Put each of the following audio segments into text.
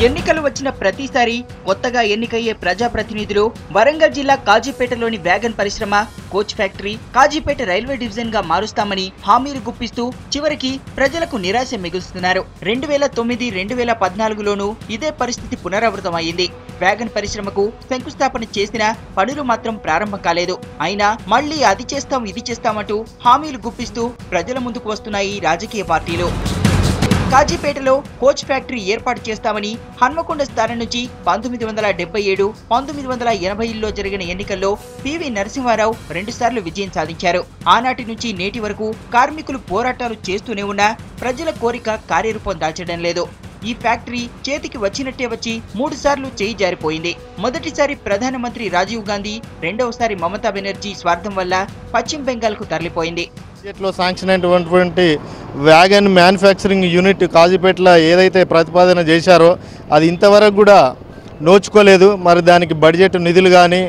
ఎన్నికలు వచ్చిన ప్రతిసారి కొత్తగా ఎన్నికయ్యే ప్రజాప్రతినిధులు వరంగల్ జిల్లా కాజీపేటలోని వ్యాగన్ పరిశ్రమ, coach factory, Kazipet railway division గా మారుస్తామని హామీలు గుప్పిస్తూ చివరికి ప్రజలకు నిరాశ మిగులుస్తున్నారు. 2009, 2014లోనూ ఇదే పరిస్థితి పునరావృతమైంది. వ్యాగన్ పరిశ్రమకు శంకుస్థాపన చేసిన పనులు మాత్రం ప్రారంభం కాలేదు. అయినా మళ్లీ అది చేస్తాం ఇది చేస్తామంటూ హామీలు గుప్పిస్తూ ప్రజల ముందుకు వస్తున్నాయి రాజకీయ పార్టీలు. కాజీపేటలో కోచ్ ఫ్యాక్టరీ ఏర్పాటు చేస్తామని హన్మకొండ స్థానం నుంచి 1977, 1980లో జరిగిన ఎన్నికల్లో పివి నరసింహారావు 2 సార్లు విజయం సాధించారు. ఆనాటి నుంచి నేటి వరకు కార్మికులు పోరాటాలు చేస్తూనే ఉన్నా ప్రజల కోరిక కార్యరూపం దాల్చడం లేదు. ఈ ఫ్యాక్టరీ చేతికి వచ్చినట్టే వచ్చి 3 సార్లు చేయి జారిపోయింది. మొదటిసారి ప్రధానమంత్రి రాజీవ్ గాంధీ, రెండవసారి మమతా బెనర్జీ స్వార్థం వల్ల పశ్చిమ బెంగాల్కు తరలిపోయింది. బడ్జెట్లో శాంక్షన్ అయినటువంటి వ్యాగన్ మ్యానుఫ్యాక్చరింగ్ యూనిట్ కాజీపేటలో ఏదైతే ప్రతిపాదన చేశారో అది ఇంతవరకు కూడా నోచుకోలేదు. మరి దానికి బడ్జెట్ నిధులు కానీ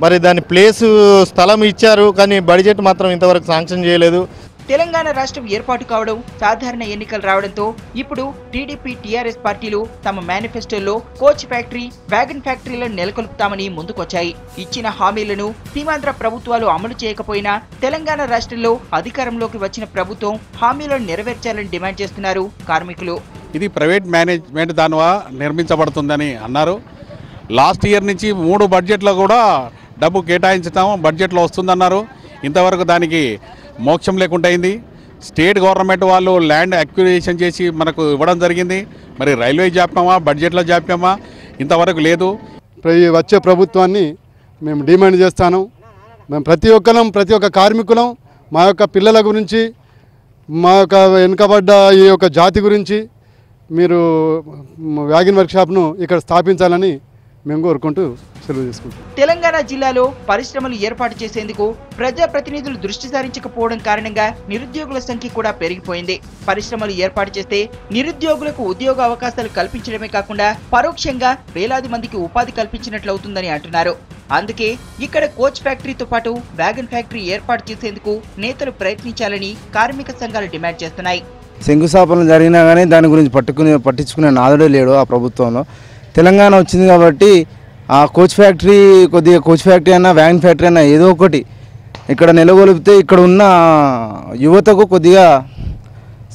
మరి దాని ప్లేసు స్థలం ఇచ్చారు, కానీ బడ్జెట్ మాత్రం ఇంతవరకు శాంక్షన్ చేయలేదు. తెలంగాణ రాష్ట్రం ఏర్పాటు కావడం, సాధారణ ఎన్నికలు రావడంతో ఇప్పుడు టీడీపీ, టీఆర్ఎస్ పార్టీలు తమ మేనిఫెస్టోలో కోచ్ ఫ్యాక్టరీ, వ్యాగన్ ఫ్యాక్టరీలను నెలకొల్పుతామని ముందుకొచ్చాయి. ఇచ్చిన హామీలను సీమాంధ్ర ప్రభుత్వాలు అమలు చేయకపోయినా తెలంగాణ రాష్ట్రంలో అధికారంలోకి వచ్చిన ప్రభుత్వం హామీలను నెరవేర్చాలని డిమాండ్ చేస్తున్నారు కార్మికులు. ఇది ప్రైవేట్ మేనేజ్మెంట్ దానివా నిర్మించబడుతుందని అన్నారు. లాస్ట్ ఇయర్ నుంచి 3 బడ్జెట్లో కూడా డబ్బు కేటాయించడం బడ్జెట్లో వస్తుందన్నారు. ఇంతవరకు దానికి మోక్షం లేకుండా అయింది. స్టేట్ గవర్నమెంట్ వాళ్ళు ల్యాండ్ అక్విజిషన్ చేసి మనకు ఇవ్వడం జరిగింది. మరి రైల్వే జాప్యమా, బడ్జెట్లో జాప్యమా ఇంతవరకు లేదు. వచ్చే ప్రభుత్వాన్ని మేము డిమాండ్ చేస్తాను. మేము ప్రతి ఒక్క కార్మికులం మా యొక్క పిల్లల గురించి, మా యొక్క వెనుకబడ్డ ఈ యొక్క జాతి గురించి మీరు వ్యాగన్ వర్క్షాప్ను ఇక్కడ స్థాపించాలని మేము కోరుకుంటూ సెలవు తీసుకుంటాం. తెలంగాణ జిల్లాలో పరిశ్రమలు ఏర్పాటు చేసేందుకు ప్రజాప్రతినిధులు దృష్టి సారించకపోవడం కారణంగా నిరుద్యోగుల సంఖ్య కూడా పెరిగిపోయింది. పరిశ్రమలు ఏర్పాటు చేస్తే నిరుద్యోగులకు ఉద్యోగ అవకాశాలు కల్పించడమే కాకుండా పరోక్షంగా వేలాది మందికి ఉపాధి కల్పించినట్లవుతుందని అంటున్నారు. అందుకే ఇక్కడ కోచ్ ఫ్యాక్టరీతో పాటు వ్యాగన్ ఫ్యాక్టరీ ఏర్పాటు చేసేందుకు నేతలు ప్రయత్నించాలని కార్మిక సంఘాలు డిమాండ్ చేస్తున్నాయి. శంకుస్థాపన జరిగినా కానీ దాని గురించి పట్టించుకునే నాదుడే లేడు ఆ ప్రభుత్వంలో. తెలంగాణ వచ్చింది కాబట్టి ఆ కోచ్ ఫ్యాక్టరీ, కొద్దిగా కోచ్ ఫ్యాక్టరీ అయినా వ్యాగన్ ఫ్యాక్టరీ అయినా ఏదో ఒకటి ఇక్కడ నెలకొల్పితే ఇక్కడ ఉన్న యువతకు కొద్దిగా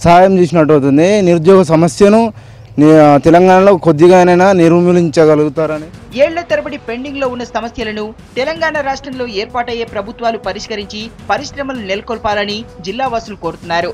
సహాయం చేసినట్టు అవుతుంది. నిరుద్యోగ సమస్యను తెలంగాణలో కొద్దిగానైనా నిర్మూలించగలుగుతారని. ఏళ్ల తరబడి పెండింగ్ లో ఉన్న సమస్యలను తెలంగాణ రాష్ట్రంలో ఏర్పాటయ్యే ప్రభుత్వాలు పరిష్కరించి పరిశ్రమలు నెలకొల్పాలని జిల్లా వాసులు కోరుతున్నారు.